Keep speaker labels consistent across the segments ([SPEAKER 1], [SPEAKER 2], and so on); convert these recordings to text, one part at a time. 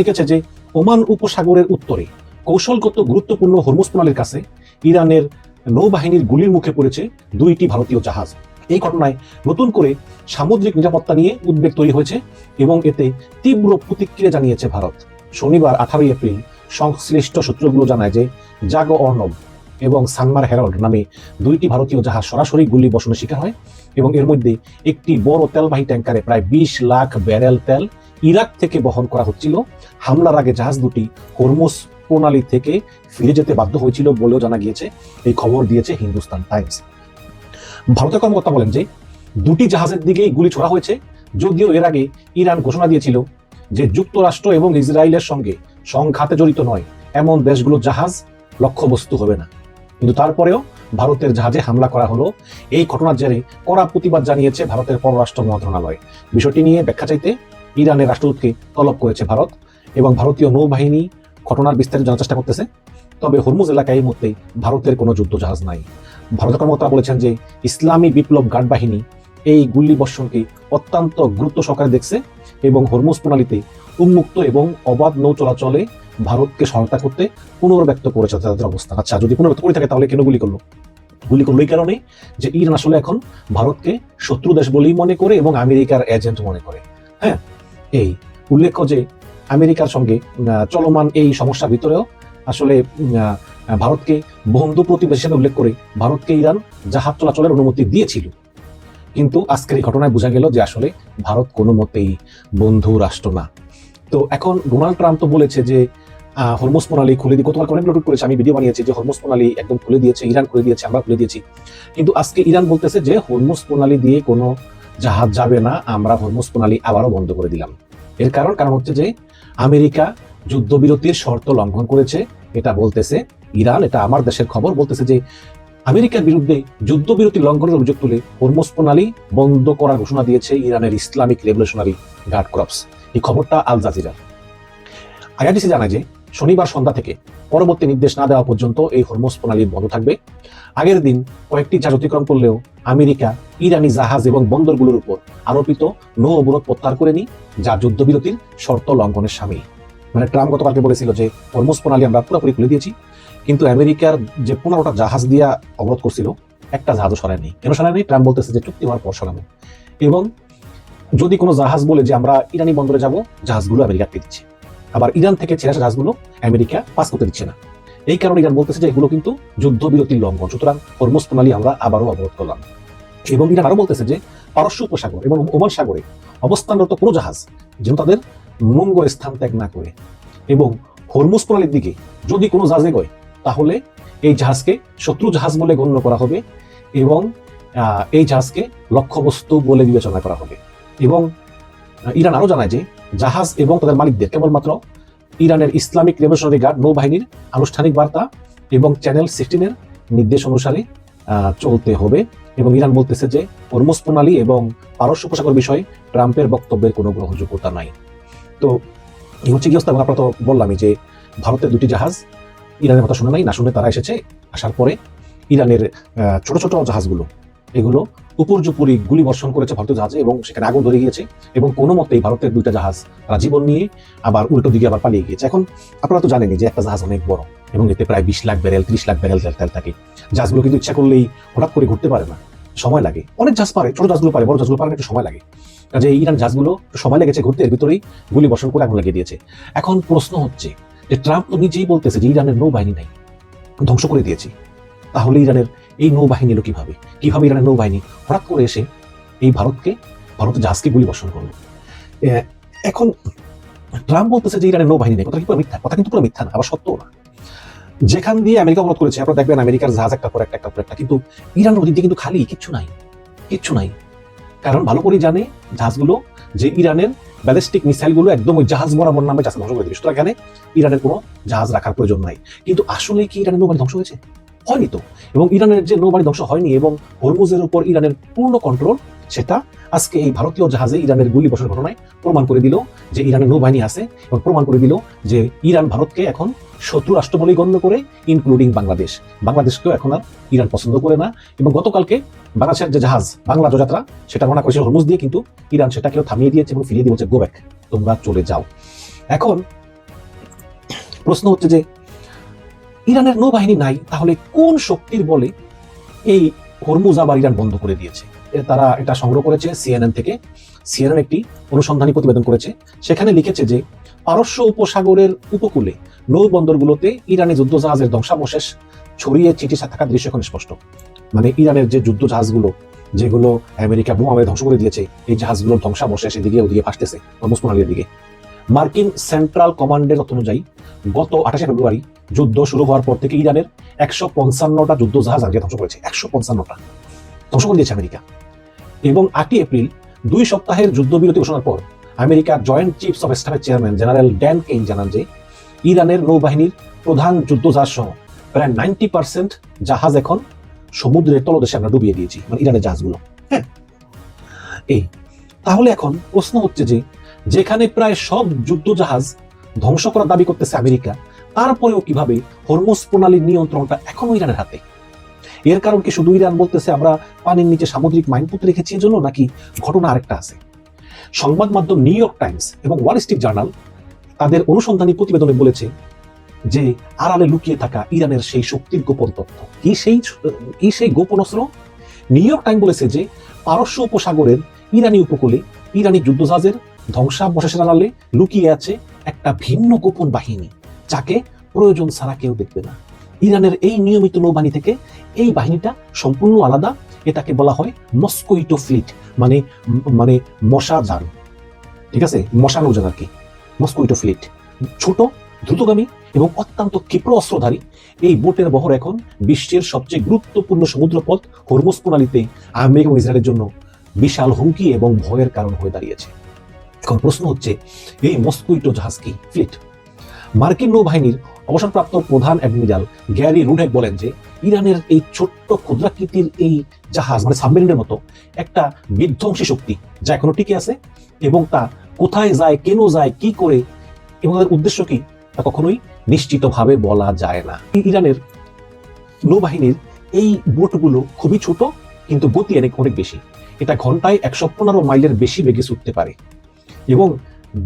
[SPEAKER 1] লিখেছে যে ওমান উপসাগরের উত্তরে কৌশলগত গুরুত্বপূর্ণ হরমুজ প্রণালীর কাছে ইরানের নৌবাহিনীর গুলির মুখে পড়েছে 2টি ভারতীয় জাহাজ। এই ঘটনায় নতুন করে সামুদ্রিক নিরাপত্তা নিয়ে উদ্বেগ তৈরি হয়েছে এবং এতে তীব্র প্রতিক্রিয়া জানিয়েছে ভারত। শনিবার 18 এপ্রিল সংশ্লিষ্ট সূত্রগুলো জানায় যে জাগো অর্ণব এবং সানমার হেরাল্ড নামে 2টি ভারতীয় জাহাজ সরাসরি গুলি বর্ষণের শিকার হয় এবং এর মধ্যে একটি বড় তেলবাহী ট্যাঙ্কারে প্রায় 20 লাখ ব্যারেল তেল ইরাক থেকে বহন করা হচ্ছিল। হামলার আগে জাহাজ দুটি হরমুজ প্রণালী থেকে ফিরে যেতে বাধ্য হয়েছিল বলেও জানা গিয়েছে। এই খবর দিয়েছে হিন্দুস্তান টাইমস। ভারতের কর্মকর্তা বলেন যে 2টি জাহাজের দিকেই গুলি ছোড়া হয়েছে, যদিও এর আগে ইরান ঘোষণা দিয়েছিল যে যুক্তরাষ্ট্র এবং ইসরায়েলের সঙ্গে সংঘাতে জড়িত নয় এমন দেশগুলো জাহাজ লক্ষ্যবস্তু হবে না। কিন্তু তারপরেও ভারতের জাহাজে হামলা করা হলো। এই ঘটনার জেরে কড়া প্রতিবাদ জানিয়েছে ভারতের পররাষ্ট্র মন্ত্রণালয়। বিষয়টি নিয়ে ব্যাখ্যা চাইতে ইরানের রাষ্ট্রদূতকে তলব করেছে ভারত এবং ভারতীয় নৌবাহিনী ঘটনার বিস্তারিত জানার চেষ্টা করতেছে। তবে হরমুজ এলাকায় এই মুহূর্তে ভারতের কোনো যুদ্ধ জাহাজ নাই। ভারতের কর্মকর্তা বলেছেন যে ইসলামী বিপ্লব গার্ড বাহিনী এই গুলি বর্ষণকে অত্যন্ত গুরুত্ব সহকারে দেখছে এবং হরমুজ প্রণালীতে উন্মুক্ত এবং অবাধ নৌ চলাচলে ভারতকে সহায়তা করতে পুনর্ব্যক্ত করেছে তাদের অবস্থান। আচ্ছা, যদি পুনর্ব্যক্ত করে থাকে তাহলে কেন গুলি করলো? গুলি করলো এই কারণে যে ইরান আসলে এখন ভারতকে শত্রু দেশ বলেই মনে করে এবং আমেরিকার এজেন্ট মনে করে। হ্যাঁ, এই উল্লেখ্য যে আমেরিকার সঙ্গে চলমান এই সমস্যার ভিতরেও আসলে ভারতকে বন্ধু প্রতিবেশী হিসেবে উল্লেখ করে ভারতকে ইরান জাহাজ চলাচলের অনুমতি দিয়েছিল। কিন্তু আজকের এই ঘটনায় বোঝা গেল যে আসলে ভারত কোনো মতেই বন্ধু রাষ্ট্র না। তো এখন ডোনাল্ড ট্রাম্প তো বলেছে যে হরমুজ প্রণালী খুলে দিয়ে, গতকাল অনেকগুলো টুইট করেছে, আমি ভিডিও বানিয়েছি যে হরমুজ প্রণালী একদম খুলে দিয়েছে, ইরান খুলে দিয়েছে, আমরা খুলে দিয়েছি। কিন্তু আজকে ইরান বলতেছে যে হরমুজ প্রণালী দিয়ে কোনো জাহাজ যাবে না, আমরা হরমুজ প্রণালী আবারও বন্ধ করে দিলাম। এর কারণ হচ্ছে যে আমেরিকা যুদ্ধবিরতির শর্ত লঙ্ঘন করেছে, এটা বলতেছে ইরান। এটা আমার দেশের খবর, বলতেছে যে আমেরিকার বিরুদ্ধে যুদ্ধবিরতি লঙ্ঘনের অভিযোগ তুলে হরমুজ প্রণালী বন্ধ করার ঘোষণা দিয়েছে ইরানের ইসলামিক রেভলিউশনারি গার্ড কর্পস। এই খবরটা আল জাজিরা। আইআরডিসি জানায় যে শনিবার সন্ধ্যা থেকে পরবর্তী নির্দেশ না দেওয়া পর্যন্ত এই হরমুজ প্রণালী বন্ধ থাকবে। আগের দিন কয়েকটি জাহাজ অতিক্রম করলেও আমেরিকা ইরানি জাহাজ এবং বন্দরগুলোর উপর আরোপিত নৌ অবরোধ প্রত্যাহার করেনি, যা যুদ্ধবিরতির শর্ত লঙ্ঘনের সামিল। মানে ট্রাম্প গতকালকে বলেছিল যে হরমুজ প্রণালী আমরা পুরোপুরি খুলে দিয়েছি, কিন্তু আমেরিকার যে 15টা জাহাজ দিয়া অবরোধ করছিল একটা জাহাজও সরায়নি। কেন সরায়নি? ট্রাম্প বলতেছে যে চুক্তি হওয়ার পর সরানো। এবং যদি কোনো জাহাজ বলে যে আমরা ইরানি বন্দরে যাব, জাহাজগুলো আমেরিকাকে দিচ্ছে, আবার ইরান থেকে ছেড়ে আসা জাহাজগুলো আমেরিকা পাস করতে দিচ্ছে না। এই কারণে ইরান বলতেছে যে এগুলো কিন্তু যুদ্ধবিরতির লঙ্ঘন, সুতরাং হরমুজ প্রণালী আমরা আবারও অবরোধ করলাম। এবং ইরান আরো বলতেছে যে পারস্য উপসাগর এবং ওমান সাগরে অবস্থানরত কোনো জাহাজ যেন তাদের নোঙ্গর স্থান ত্যাগ না করে, এবং হরমুজ প্রণালীর দিকে যদি কোনো জাহাজ এগোয় তাহলে এই জাহাজকে শত্রু জাহাজ বলে গণ্য করা হবে এবং এই জাহাজকে লক্ষ্যবস্তু বলে বিবেচনা করা হবে। এবং ইরান আরো জানায় যে জাহাজ এবং তাদের মালিকদের কেবলমাত্র ইরানের ইসলামিক রেভলিউশনারি গার্ড নৌবাহিনীর আনুষ্ঠানিক বার্তা এবং চ্যানেল 16-এর নির্দেশ অনুসারে চলতে হবে। এবং ইরান বলতেছে যে হরমুজ প্রণালী এবং পারস্য উপসাগর বিষয়ে ট্রাম্পের বক্তব্যের কোনো গ্রহণযোগ্যতা নাই। তো এই হচ্ছে কি অবস্থা। আমরা তো বললামই যে ভারতের 2টি জাহাজ ইরানের কথা শুনে নাই, না শুনে তারা এসেছে। আসার পরে ইরানের ছোট ছোট জাহাজগুলো এগুলো উপর্যুপরি গুলি বর্ষণ করেছে ভারতীয় জাহাজে এবং সেখানে আগুন ধরে গিয়েছে এবং কোনো মতেই ভারতের 2টা জাহাজ তারা জীবন নিয়ে আবার উল্টো দিকে আবার পালিয়ে গিয়েছে। এখন আপনারা তো জানেনই যে একটা জাহাজ অনেক বড় এবং এতে প্রায় 20 লাখ ব্যারেল 30 লাখ ব্যারেল তেল থাকে। জাহাজগুলো কিন্তু ইচ্ছা করলেই হঠাৎ করে ঘুরতে পারে না, সময় লাগে। অনেক জাহাজ পারে, ছোট জাহাজগুলো পারে, বড় জাহাজগুলো পারে একটু সময় লাগে। কাজে ইরান জাহাজগুলো সময় লেগেছে ঘুরতে, এর ভিতরেই গুলি বর্ষণ করে আগুন লাগিয়ে দিয়েছে। এখন প্রশ্ন হচ্ছে যে ট্রাম্প তো নিজেই বলতেছে যে ইরানের নৌবাহিনী নাই, ধ্বংস করে দিয়েছি, তাহলে ইরানের এই নৌবাহিনী এলো কিভাবে? ইরানের নৌবাহিনী হঠাৎ করে এসে এই ভারতের জাহাজকে গুলি বর্ষণ করলো? এখন ট্রাম্প বলতেছে যে ইরানের নৌবাহিনী নেই, কথা কি পুরো মিথ্যা? কথা কিন্তু পুরো মিথ্যা না, আবার সত্য না। যেখান দিয়ে আমেরিকা অবরোধ করেছে আপনারা দেখবেন আমেরিকার জাহাজ একটা পর একটা, কিন্তু ইরান নদীর দিয়ে কিন্তু খালি, কিচ্ছু নাই। কারণ ভালো করে জানে জাহাজগুলো যে ইরানের ব্যালিস্টিক মিসাইলগুলো একদম ওই জাহাজ বরাবর নামে জাহাজ ধ্বংস করে দেবে, সুতরাং এখানে ইরানের কোনো জাহাজ রাখার প্রয়োজন নাই। কিন্তু আসলে কি ইরানের নৌবাহিনী ধ্বংস হয়েছে? হয়নি তো। এবং ইরানের যে নৌবাহিনী ধ্বংস হয়নি এবং হরমুজের উপর ইরানের পূর্ণ কন্ট্রোল, সেটা আজকে এই ভারতীয় জাহাজে ইরানের গুলি বর্ষণের ঘটনায় প্রমাণ করে দিল যে ইরানের নৌবাহিনী আছে এবং প্রমাণ করে দিল যে ইরান ভারতকে এখন শত্রু রাষ্ট্র বলেই গণ্য করে, ইনক্লুডিং বাংলাদেশকেও এখন আর ইরান পছন্দ করে না। এবং গতকালকে বাংলাদেশের যে জাহাজ বাংলা যাত্রা সেটা রওনা করেছিল হরমুজ দিয়ে, কিন্তু ইরান সেটাকেও থামিয়ে দিয়েছে এবং ফিরিয়ে দিয়েছে, গো ব্যাক, তোমরা চলে যাও। এখন প্রশ্ন হচ্ছে যে ইরানের নৌবাহিনী নাই, তাহলে কোন শক্তির বলে এই হরমুজ আবার ইরান বন্ধ করে দিয়েছে? তারা এটা সংগ্রহ করেছে সিএনএন থেকে। সিএনএন একটি অনুসন্ধানী প্রতিবেদন করেছে, সেখানে লিখেছে যে পারস্য উপসাগরের উপকূলে নৌবন্দরগুলোতে ইরানি যুদ্ধজাহাজের ধ্বংসাবশেষ ছড়িয়ে ছিটিয়ে থাকা দৃশ্য এখন স্পষ্ট। মানে ইরানের যে যুদ্ধ জাহাজগুলো যেগুলো আমেরিকা বোমা মেরে ধ্বংস করে দিয়েছে, এই জাহাজগুলোর ধ্বংসাবশেষ এদিকে ওদিকে ভাসতেছে হরমুজ প্রণালীর দিকে। মার্কিন সেন্ট্রাল কমান্ডের তথ্য অনুযায়ী গত 28 ফেব্রুয়ারি যুদ্ধ শুরু হওয়ার পর থেকে ইরানের 155টা যুদ্ধ জাহাজ আগে ধ্বংস করেছে। 155টা ধ্বংস করে দিয়েছে আমেরিকা। এবং 8 এপ্রিল 2 সপ্তাহের যুদ্ধবিরতি ঘোষণার পর আমেরিকার জয়েন্ট চিফস অফ স্টাফের চেয়ারম্যান জেনারেল ড্যান কেইন জানান যে ইরানের নৌবাহিনীর প্রধান যুদ্ধ জাহাজ সহ প্রায় 90% জাহাজ এখন সমুদ্রের তলদেশে আমরা ডুবিয়ে দিয়েছি, মানে ইরানের জাহাজগুলো। হ্যাঁ, এই তাহলে এখন প্রশ্ন হচ্ছে যে যেখানে প্রায় সব যুদ্ধ জাহাজ ধ্বংস করার দাবি করতেছে আমেরিকা, তারপরেও কিভাবে হরমুজ প্রণালীর নিয়ন্ত্রণটা এখনো ইরানের হাতে? এর কারণ কি শুধু ইরান বলতেছে আমরা পানির নিচে সামুদ্রিক মাইন পুঁতে রেখেছি এর জন্য, নাকি ঘটনা আরেকটা আছে? সংবাদ মাধ্যম নিউ ইয়র্ক টাইমস এবং ওয়াল স্ট্রিট জার্নাল তাদের অনুসন্ধানী প্রতিবেদনে বলেছে যে আড়ালে লুকিয়ে থাকা ইরানের সেই শক্তির গোপন তথ্য কি সেই গোপন অস্ত্র? নিউ ইয়র্ক টাইম বলেছে যে পারস্য উপসাগরের ইরানি উপকূলে ইরানি যুদ্ধজাহাজের ধ্বংসাবশেষের আড়ালে লুকিয়ে আছে একটা ভিন্ন গোপন বাহিনী, যাকে প্রয়োজন ছাড়া কেউ দেখবে না। ইরানের এই নিয়মিত নৌবাহিনী থেকে এই বাহিনীটা সম্পূর্ণ আলাদা। এটাকে বলা হয় মস্কোইটো ফ্লিট, মানে মানে মশা যান, ঠিক আছে, মশা নৌযান আর কি। মস্কোইটো ফ্লিট ছোট, দ্রুতগামী এবং অত্যন্ত ক্ষিপ্র অস্ত্রধারী এই বোটের বহর এখন বিশ্বের সবচেয়ে গুরুত্বপূর্ণ সমুদ্রপথ হরমুজ প্রণালীতে আমেরিকা এবং ইসরায়েলের জন্য বিশাল হুমকি এবং ভয়ের কারণ হয়ে দাঁড়িয়েছে। এখন প্রশ্ন হচ্ছে এই মস্কোইটো জাহাজ কি ফ্লিট? মার্কিন নৌবাহিনীর অবসরপ্রাপ্ত প্রধান অ্যাডমিরাল গ্যারি রুডেক বলেন যে ইরানের এই ছোট্ট ক্ষুদ্রাকৃতির এই জাহাজ, মানে সাবমেরিনের মতো একটা বিধ্বংসী শক্তি যা এখনো টিকে আছে, এবং তা কোথায় যায়, কেন যায়, কি করে এবং তাদের উদ্দেশ্য কি, তা কখনোই নিশ্চিতভাবে বলা যায় না। ইরানের নৌবাহিনীর এই বোটগুলো খুবই ছোট, কিন্তু গতি অনেক বেশি। এটা ঘন্টায় 115 মাইলের বেশি বেগে ছুটতে পারে। এবং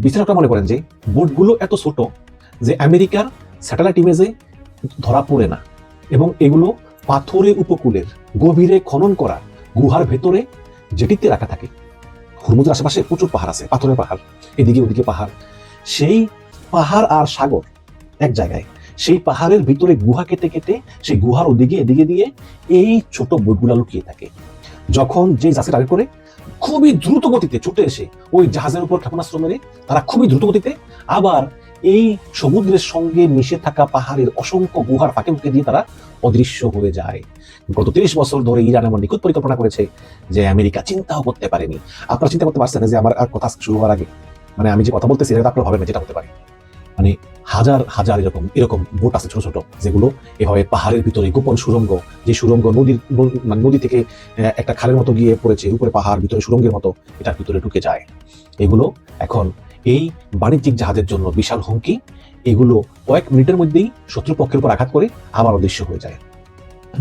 [SPEAKER 1] বিশ্লেষকরা মনে করেন যে বোটগুলো এত ছোট যে আমেরিকার স্যাটেলাইট ইমেজে ধরা পড়ে না, এবং এগুলো পাথরের উপকূলের গভীরে খনন করা গুহার ভেতরে জেটিতে রাখা থাকে। হরমুজের আশেপাশে প্রচুর পাহাড় আছে, পাথরের পাহাড়, এদিকে ওদিকে পাহাড়। সেই পাহাড় আর সাগর এক জায়গায়, সেই পাহাড়ের ভিতরে গুহা কেটে কেটে সেই গুহার ওদিকে এদিকে দিয়ে এই ছোট বোটগুলা লুকিয়ে থাকে। যখন যে জাহাজে টার্গেট করে খুবই দ্রুত গতিতে ছুটে এসে ওই জাহাজের উপর ক্ষেপণাস্ত্র মেরে তারা খুবই দ্রুত গতিতে আবার এই সমুদ্রের সঙ্গে মিশে থাকা পাহাড়ের অসংখ্য গুহার ফাঁকে ফুঁকে দিয়ে তারা অদৃশ্য হয়ে যায়। গত 30 বছর ধরে ইরান এমন নিখুঁত পরিকল্পনা করেছে যে আমেরিকা চিন্তাও করতে পারেনি। আপনারা চিন্তা করতে পারছেন যে আমার আর কথা শুরু হওয়ার আগে, মানে আমি যে কথা বলতেছি এটা আপনারা ভাবেন যেটা হতে পারে, মানে হাজার হাজার এরকম বোট আছে ছোট ছোট, যেগুলো এভাবে পাহাড়ের ভিতরে গোপন সুড়ঙ্গ, যে সুড়ঙ্গ নদী থেকে একটা খালের মতো গিয়ে পড়েছে উপরে, পাহাড় ভিতরে সুড়ঙ্গের মতো এটার ভিতরে ঢুকে যায়। এগুলো এখন এই বাণিজ্যিক জাহাজের জন্য বিশাল হুমকি। এগুলো কয়েক মিনিটের মধ্যেই শত্রুপক্ষের উপর আঘাত করে আবার অদৃশ্য হয়ে যায়।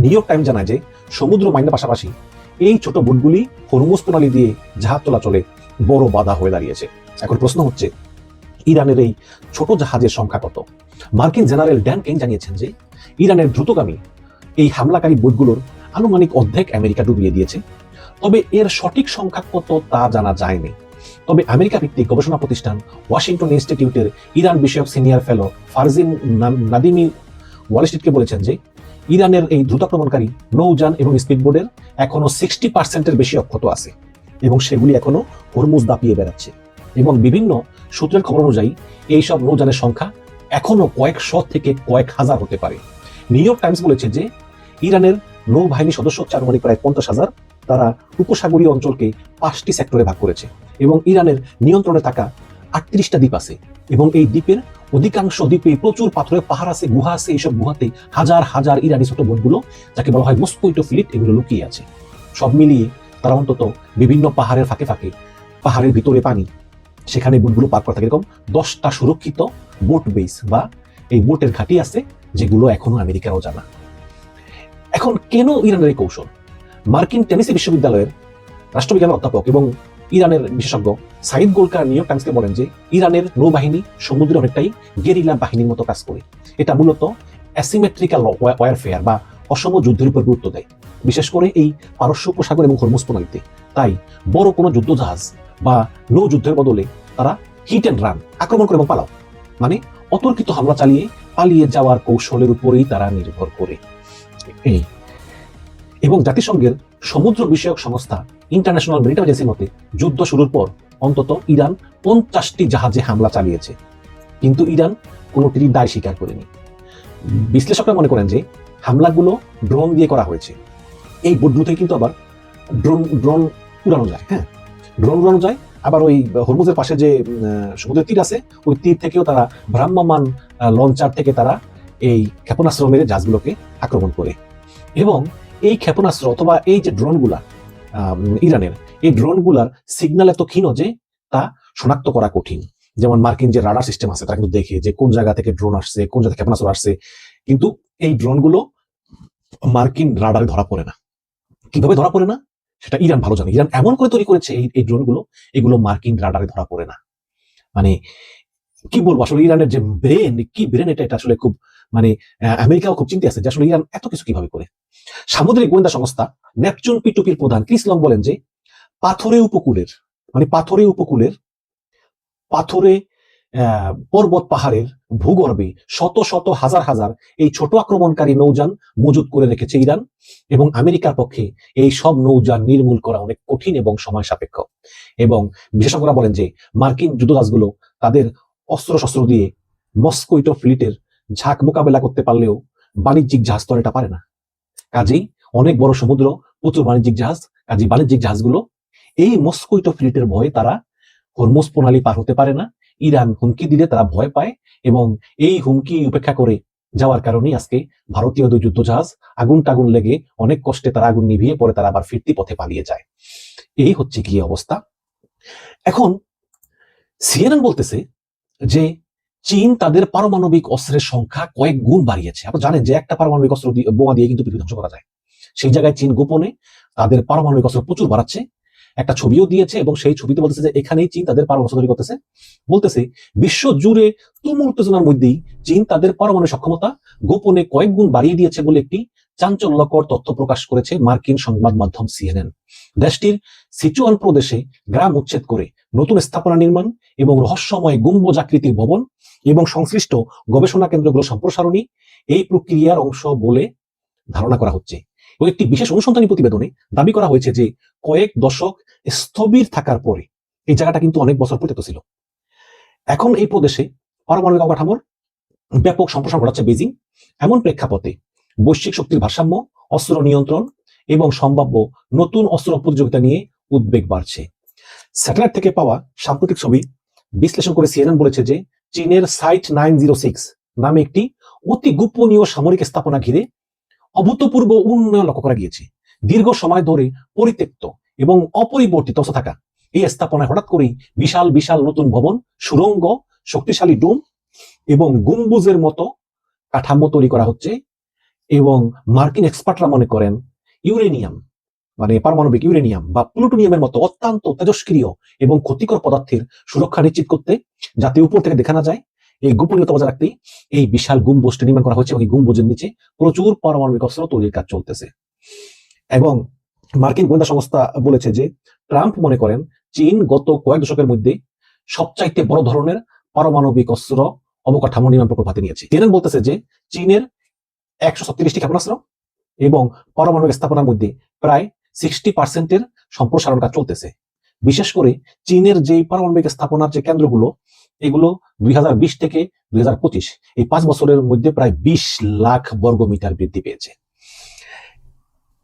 [SPEAKER 1] নিউ ইয়র্ক টাইম জানায় যে সমুদ্র মাইনের পাশাপাশি এই ছোট বোটগুলি হরমুজ প্রণালী দিয়ে জাহাজ চলাচলে বড় বাধা হয়ে দাঁড়িয়েছে। এখন প্রশ্ন হচ্ছে ইরানের এই ছোট জাহাজের সংখ্যা কত? মার্কিন জেনারেল ড্যান কেইন জানিয়েছেন যে ইরানের দ্রুতগামী এই হামলাকারী বোটগুলোর আনুমানিক অর্ধেক আমেরিকা ডুবিয়ে দিয়েছে, তবে এর সঠিক সংখ্যা কত তা জানা যায়নি। তবে আমেরিকা ভিত্তিক গবেষণা প্রতিষ্ঠান ওয়াশিংটন ইনস্টিটিউটের ইরান বিষয়ক সিনিয়র ফেলো ফারজিন নাদিমি ওয়াল স্ট্রিটকে বলেছেন যে ইরানের এই দ্রুতাক্রমণকারী নৌযান এবং স্পিডবোটের এখনো 60%-এর বেশি অক্ষত আছে, এবং সেগুলি এখনো হরমুজ দাপিয়ে বেড়াচ্ছে। এবং বিভিন্ন সূত্রের খবর অনুযায়ী এইসব নৌযানের সংখ্যা এখনো কয়েকশো থেকে কয়েক হাজার হতে পারে। নিউ ইয়র্ক টাইমস বলেছে যে ইরানের নৌবাহিনী সদস্য হচ্ছে আনুমানিক প্রায় 50,000। তারা উপসাগরীয় অঞ্চলকে 5টি সেক্টরে ভাগ করেছে, এবং ইরানের নিয়ন্ত্রণে থাকা 38টা দ্বীপ আছে, এবং এই দ্বীপের অধিকাংশ দ্বীপে প্রচুর পাথরের পাহাড় আছে, গুহা আছে। এইসব গুহাতে হাজার হাজার ইরানি ছোট বোটগুলো, যাকে বলা হয় মস্কোইটো ফ্লিট, এগুলো লুকিয়ে আছে। সব মিলিয়ে তারা অন্তত বিভিন্ন পাহাড়ের ফাঁকে ফাঁকে, পাহাড়ের ভিতরে পানি, সেখানে বোটগুলো পার করা থাকে। এরকম 10টা সুরক্ষিত বোট বেস বা এই বোটের ঘাঁটি আছে, যেগুলো এখনো আমেরিকারও জানা। এখন কেন ইরানের এই কৌশল? মার্কিন টেনেসি বিশ্ববিদ্যালয়ের রাষ্ট্রবিজ্ঞানের অধ্যাপক এবং ইরানের বিশেষজ্ঞ সাইদ গোলকার নিউ ইয়র্ক টাইমসকে বলেন যে ইরানের নৌবাহিনী সমুদ্রে অনেকটাই গেরিলা বাহিনীর মতো কাজ করে। এটা মূলত অ্যাসিমেট্রিক্যাল ওয়ারফেয়ার বা অসম যুদ্ধের উপর গুরুত্ব দেয়, বিশেষ করে এই পারস্য উপসাগর এবং হরমুজ প্রণালীতে। তাই বড় কোনো যুদ্ধজাহাজ বা নৌ যুদ্ধের বদলে তারা হিট অ্যান্ড রান, আক্রমণ করে এবং পালাও, মানে অতর্কিত হামলা চালিয়ে পালিয়ে যাওয়ার কৌশলের উপরেই তারা নির্ভর করে। এই এবং জাতিসংঘের সমুদ্র বিষয়ক সংস্থা ইন্টারন্যাশনাল মেরিটাইম এজেন্সির মতে যুদ্ধ শুরুর পর অন্তত ইরান 50টি জাহাজে হামলা চালিয়েছে, কিন্তু ইরান কোনোটিরই দায় স্বীকার করেনি। বিশ্লেষকরা মনে করেন যে হামলাগুলো ড্রোন দিয়ে করা হয়েছে। এই বোটগুলো থেকে কিন্তু আবার ড্রোন উড়ানো যায়, হ্যাঁ, ড্রোন উড়ানো যায়। আবার ওই হরমুজের পাশে যে সমুদ্রের তীর আছে, ওই তীর থেকেও তারা ভ্রাম্যমান লঞ্চার থেকে তারা এই ক্ষেপণাস্ত্র মেরে জাহাজগুলোকে আক্রমণ করে। এবং এই ক্ষেপণাস্ত্র অথবা এই যে ড্রোনগুলা ইরানের, এই ড্রোনগুলার সিগন্যাল এত ক্ষীণ যে তা শনাক্ত করা কঠিন। যেমন মার্কিন যে রাডার সিস্টেম আছে, তারা কিন্তু দেখে যে কোন জায়গা থেকে ড্রোন আসছে, কোন জায়গায় ক্ষেপণাস্ত্র আসছে, কিন্তু এই ড্রোনগুলো মার্কিন রাডারে ধরা পড়ে না। কিভাবে ধরা পড়ে না সেটা ইরান ভালো জানে। ইরান এমন করে তৈরি করেছে এই ড্রোনগুলো, এগুলো মার্কিন রাডারে ধরা পড়ে না। মানে কি বলবো, আসলে ইরানের যে ব্রেন, কি ব্রেন এটা আসলে খুব, মানে আমেরিকাও খুব চিন্তা আছে যে আসলে ইরান এত কিছু কিভাবে করে। সামুদ্রিক গোয়েন্দা সংস্থা নেপচুন পিটুপির প্রধান ক্রিস লং বলেন যে পাথরে উপকূলের পাথরে পর্বত পাহাড়ের ভূগর্ভে শত শত হাজার হাজার এই ছোট আক্রমণকারী নৌযান মজুত করে রেখেছে ইরান, এবং আমেরিকার পক্ষে এই সব নৌযান নির্মূল করা অনেক কঠিন এবং সময় সাপেক্ষ। এবং বিশেষজ্ঞরা বলেন যে মার্কিন যুদ্ধজাহাজগুলো তাদের অস্ত্র দিয়ে মস্কোইটো ফ্লিটের ঝাঁক মোকাবেলা করতে পারলেও বাণিজ্যিক জাহাজ তো এটা পারে না। কাজেই অনেক বড় সমুদ্র, প্রচুর বাণিজ্যিক জাহাজ, কাজেই বাণিজ্যিক জাহাজগুলো এই মস্কোইটো ফ্লিটের ভয়ে তারা হরমুজ প্রণালী পার হতে পারে না। ইরান হুমকি দিলে তারা ভয় পায়, এবং এই হুমকি উপেক্ষা করে যাওয়ার কারণেই আজকে ভারতীয় দুই যুদ্ধজাহাজ আগুন লেগে অনেক কষ্টে তারা আগুন নিভিয়ে পরে তারা আবার ফিরতি পথে পালিয়ে যায়। এই হচ্ছে কি অবস্থা। এখন সিএনএন বলতেছে যে চীন তাদের পারমাণবিক অস্ত্রের সংখ্যা কয়েক গুণ বাড়িয়েছে। আপনি জানেন যে একটা পারমাণবিক অস্ত্র বোমা দিয়ে কিন্তু পৃথিবী ধ্বংস করা যায়। সেই জায়গায় চীন গোপনে তাদের পারমাণবিক অস্ত্র প্রচুর বাড়াচ্ছে। একটা ছবিও দিয়েছে, এবং সেই ছবিতে বলতেছে যে এখানেই চীন তাদের পারমাণবিক তৈরি করতেছে। বলতেছে বিশ্ব জুড়ে তুমুল উত্তেজনার মধ্যেই চীন তাদের পারমাণবিক সক্ষমতা গোপনে কয়েক গুণ বাড়িয়ে দিয়েছে বলে একটি চাঞ্চল্যকর তথ্য প্রকাশ করেছে মার্কিন সংবাদ মাধ্যম সিএনএন। দেশটির সিচুয়ান প্রদেশে গ্রাম উচ্ছেদ করে নতুন স্থাপনা নির্মাণ এবং রহস্যময় গম্বুজাকৃতির ভবন এবং সংশ্লিষ্ট গবেষণা কেন্দ্রগুলো সম্প্রসারণই এই প্রক্রিয়ার অংশ বলে ধারণা করা হচ্ছে। ও একটি বিশেষ অনুসন্ধানী প্রতিবেদনে দাবি করা হয়েছে যে কয়েক দশক স্থবির থাকার পরে এই জায়গাটা কিন্তু অনেক বছর পরিত্যক্ত ছিল। এখন এই প্রদেশে পারমাণবিক অবকাঠামোর ব্যাপক সম্প্রসারণ ঘটাচ্ছে বেজিং। এমন প্রেক্ষাপটে বৈশ্বিক শক্তির ভারসাম্য, অস্ত্র নিয়ন্ত্রণ এবং সম্ভাব্য নতুন অস্ত্র প্রতিযোগিতা নিয়ে উদ্বেগ বাড়ছে। স্যাটেলাইট থেকে পাওয়া সাম্প্রতিক ছবি বিশ্লেষণ করে সিএনএন বলেছে যে চীনের সাইট 906 নামে একটি অতি গোপনীয় সামরিক স্থাপনা ঘিরে অভূতপূর্ব উন্নয়ন লক্ষ্য করা গিয়েছে। দীর্ঘ সময় ধরে পরিত্যক্ত এবং অপরিবর্তিত অবস্থা থাকা এই স্থাপনায় হঠাৎ করেই বিশাল বিশাল নতুন ভবন, সুড়ঙ্গ, শক্তিশালী ডোম এবং গম্বুজের মতো কাঠামো তৈরি করা হচ্ছে। এবং মার্কিন এক্সপার্টরা মনে করেন ইউরেনিয়াম, মানে পারমাণবিক ইউরেনিয়াম বা প্লুটোনিয়ামের মতো অত্যন্ত তেজস্ক্রিয় এবং ক্ষতিকর পদার্থের সুরক্ষা নিশ্চিত করতে, যাতে উপর থেকে দেখা না যায়, এই গোপনীয়তা বজায় রাখতেই এই বিশাল গম্বুজটি নির্মাণ করা হচ্ছে। এবং এই গম্বুজের নিচে প্রচুর পারমাণবিক অস্ত্র তৈরির কাজ চলতেছে। এবং মার্কিন গোয়েন্দা সংস্থা বলেছে যে ট্রাম্প মনে করেন চীন গত কয়েক দশকের মধ্যে সবচাইতে বড় ধরনের পারমাণবিক অস্ত্র অবকাঠামো নির্মাণ প্রকল্প হাতে নিয়েছে। সিএনএন বলতেছে যে চীনের 136টি ক্ষেপণাস্ত্র এবং পারমাণবিক স্থাপনার মধ্যে প্রায় 60% সম্প্রসারণ কাজ চলতেছে। বিশেষ করে চীনের যে পারমাণবিক স্থাপনার যে কেন্দ্রগুলো, এগুলো 2020 থেকে 2025 এই 5 বছরের মধ্যে প্রায় 20 লাখ বর্গমিটার বৃদ্ধি পেয়েছে,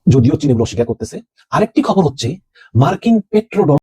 [SPEAKER 1] যদিও চীন এগুলো অস্বীকার করতেছে। আরেকটি খবর হচ্ছে মার্কিন পেট্রো